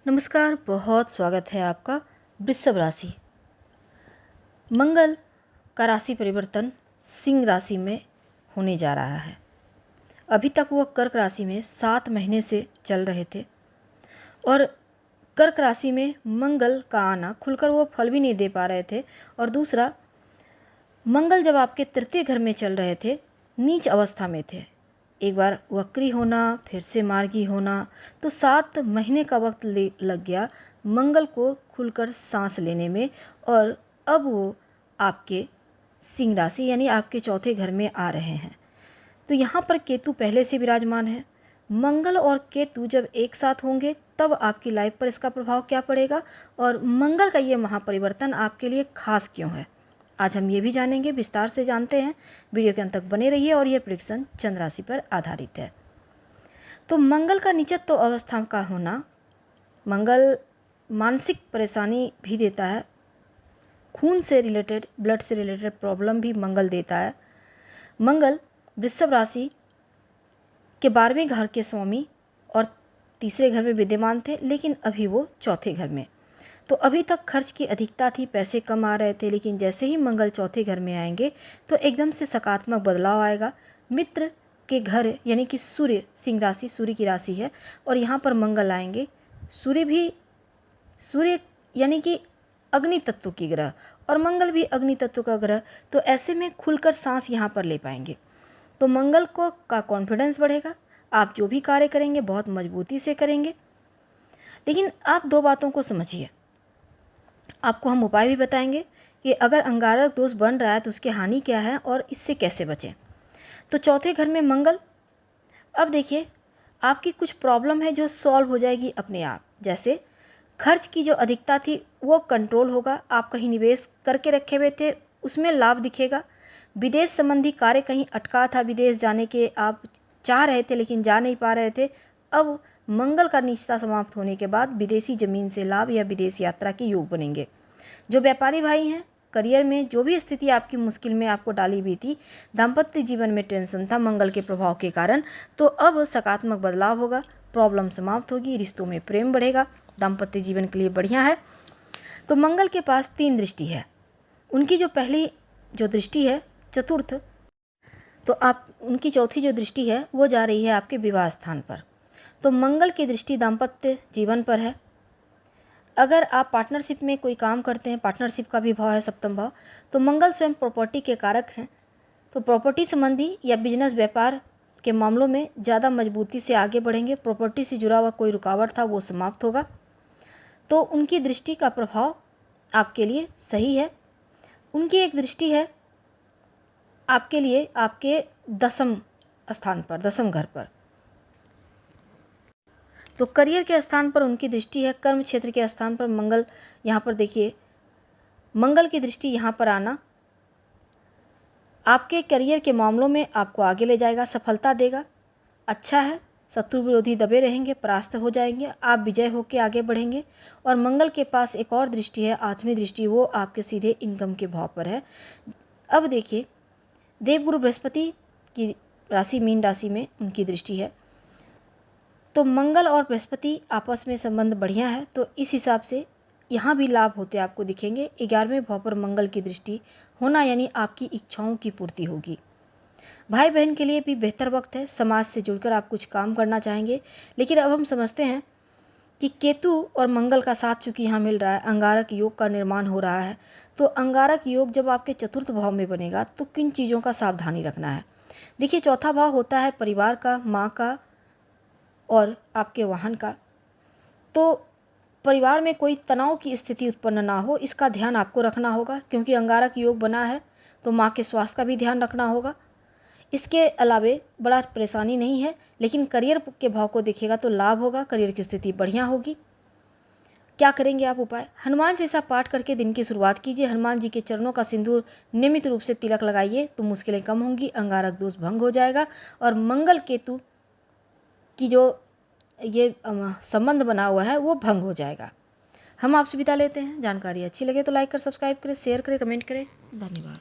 नमस्कार, बहुत स्वागत है आपका। वृषभ राशि, मंगल का राशि परिवर्तन सिंह राशि में होने जा रहा है। अभी तक वो कर्क राशि में 7 महीने से चल रहे थे और कर्क राशि में मंगल का आना खुलकर वो फल भी नहीं दे पा रहे थे। और दूसरा, मंगल जब आपके तृतीय घर में चल रहे थे, नीच अवस्था में थे, एक बार वक्री होना, फिर से मार्गी होना, तो 7 महीने का वक्त लग गया मंगल को खुलकर सांस लेने में। और अब वो आपके सिंह राशि यानी आपके चौथे घर में आ रहे हैं। तो यहाँ पर केतु पहले से विराजमान है। मंगल और केतु जब एक साथ होंगे तब आपकी लाइफ पर इसका प्रभाव क्या पड़ेगा और मंगल का ये महापरिवर्तन आपके लिए खास क्यों है, आज हम ये भी जानेंगे, विस्तार से जानते हैं। वीडियो के अंत तक बने रहिए और ये प्रेडिक्शन चंद्र राशि पर आधारित है। तो मंगल का नीचत्व अवस्था का होना, मंगल मानसिक परेशानी भी देता है, खून से रिलेटेड, ब्लड से रिलेटेड प्रॉब्लम भी मंगल देता है। मंगल वृषभ राशि के 12वें घर के स्वामी और तीसरे घर में विद्यमान थे, लेकिन अभी वो चौथे घर में। तो अभी तक खर्च की अधिकता थी, पैसे कम आ रहे थे, लेकिन जैसे ही मंगल चौथे घर में आएंगे तो एकदम से सकारात्मक बदलाव आएगा। मित्र के घर यानी कि सूर्य, सिंह राशि सूर्य की राशि है और यहाँ पर मंगल आएंगे। सूर्य यानी कि अग्नि तत्व की ग्रह और मंगल भी अग्नि तत्व का ग्रह, तो ऐसे में खुलकर सांस यहाँ पर ले पाएंगे। तो मंगल को का कॉन्फिडेंस बढ़ेगा, आप जो भी कार्य करेंगे बहुत मजबूती से करेंगे। लेकिन आप 2 बातों को समझिए, आपको हम उपाय भी बताएंगे कि अगर अंगारक दोष बन रहा है तो उसकी हानि क्या है और इससे कैसे बचें। तो चौथे घर में मंगल, अब देखिए आपकी कुछ प्रॉब्लम है जो सॉल्व हो जाएगी अपने आप। जैसे खर्च की जो अधिकता थी वो कंट्रोल होगा, आप कहीं निवेश करके रखे हुए थे उसमें लाभ दिखेगा। विदेश संबंधी कार्य कहीं अटका था, विदेश जाने के आप चाह रहे थे लेकिन जा नहीं पा रहे थे, अब मंगल का नीचता समाप्त होने के बाद विदेशी ज़मीन से लाभ या विदेश यात्रा के योग बनेंगे। जो व्यापारी भाई हैं, करियर में जो भी स्थिति आपकी मुश्किल में आपको डाली हुई थी, दाम्पत्य जीवन में टेंशन था मंगल के प्रभाव के कारण, तो अब सकारात्मक बदलाव होगा, प्रॉब्लम समाप्त होगी, रिश्तों में प्रेम बढ़ेगा, दाम्पत्य जीवन के लिए बढ़िया है। तो मंगल के पास 3 दृष्टि है। उनकी जो पहली जो दृष्टि है चतुर्थ, तो आप उनकी चौथी जो दृष्टि है वो जा रही है आपके विवाह स्थान पर। तो मंगल की दृष्टि दाम्पत्य जीवन पर है। अगर आप पार्टनरशिप में कोई काम करते हैं, पार्टनरशिप का भी भाव है सप्तम भाव, तो मंगल स्वयं प्रॉपर्टी के कारक हैं। तो प्रॉपर्टी संबंधी या बिजनेस व्यापार के मामलों में ज़्यादा मजबूती से आगे बढ़ेंगे। प्रॉपर्टी से जुड़ा हुआ कोई रुकावट था वो समाप्त होगा। तो उनकी दृष्टि का प्रभाव आपके लिए सही है। उनकी एक दृष्टि है आपके लिए आपके 10वें स्थान पर, 10वें घर पर। तो करियर के स्थान पर उनकी दृष्टि है। कर्म क्षेत्र के स्थान पर मंगल, यहाँ पर देखिए मंगल की दृष्टि यहाँ पर आना आपके करियर के मामलों में आपको आगे ले जाएगा, सफलता देगा, अच्छा है। शत्रु विरोधी दबे रहेंगे, परास्त हो जाएंगे, आप विजय होकर आगे बढ़ेंगे। और मंगल के पास एक और दृष्टि है, 8वीं दृष्टि, वो आपके सीधे इनकम के भाव पर है। अब देखिए देवगुरु बृहस्पति की राशि मीन राशि में उनकी दृष्टि है। तो मंगल और बृहस्पति आपस में संबंध बढ़िया है, तो इस हिसाब से यहाँ भी लाभ होते आपको दिखेंगे। 11वें भाव पर मंगल की दृष्टि होना यानी आपकी इच्छाओं की पूर्ति होगी। भाई बहन के लिए भी बेहतर वक्त है, समाज से जुड़कर आप कुछ काम करना चाहेंगे। लेकिन अब हम समझते हैं कि केतु और मंगल का साथ चूँकि यहाँ मिल रहा है, अंगारक योग का निर्माण हो रहा है। तो अंगारक योग जब आपके चतुर्थ भाव में बनेगा तो किन चीज़ों का सावधानी रखना है। देखिए चौथा भाव होता है परिवार का, माँ का और आपके वाहन का। तो परिवार में कोई तनाव की स्थिति उत्पन्न ना हो, इसका ध्यान आपको रखना होगा, क्योंकि अंगारक योग बना है तो माँ के स्वास्थ्य का भी ध्यान रखना होगा। इसके अलावे बड़ा परेशानी नहीं है, लेकिन करियर के भाव को देखिएगा तो लाभ होगा, करियर की स्थिति बढ़िया होगी। क्या करेंगे आप उपाय? हनुमान जैसा पाठ करके दिन की शुरुआत कीजिए। हनुमान जी के चरणों का सिंदूर नियमित रूप से तिलक लगाइए तो मुश्किलें कम होंगी, अंगारक दोष भंग हो जाएगा और मंगल केतु की जो ये संबंध बना हुआ है वो भंग हो जाएगा। हम आपसे विदा लेते हैं। जानकारी अच्छी लगे तो लाइक कर, सब्सक्राइब करें, शेयर करें, कमेंट करें। धन्यवाद।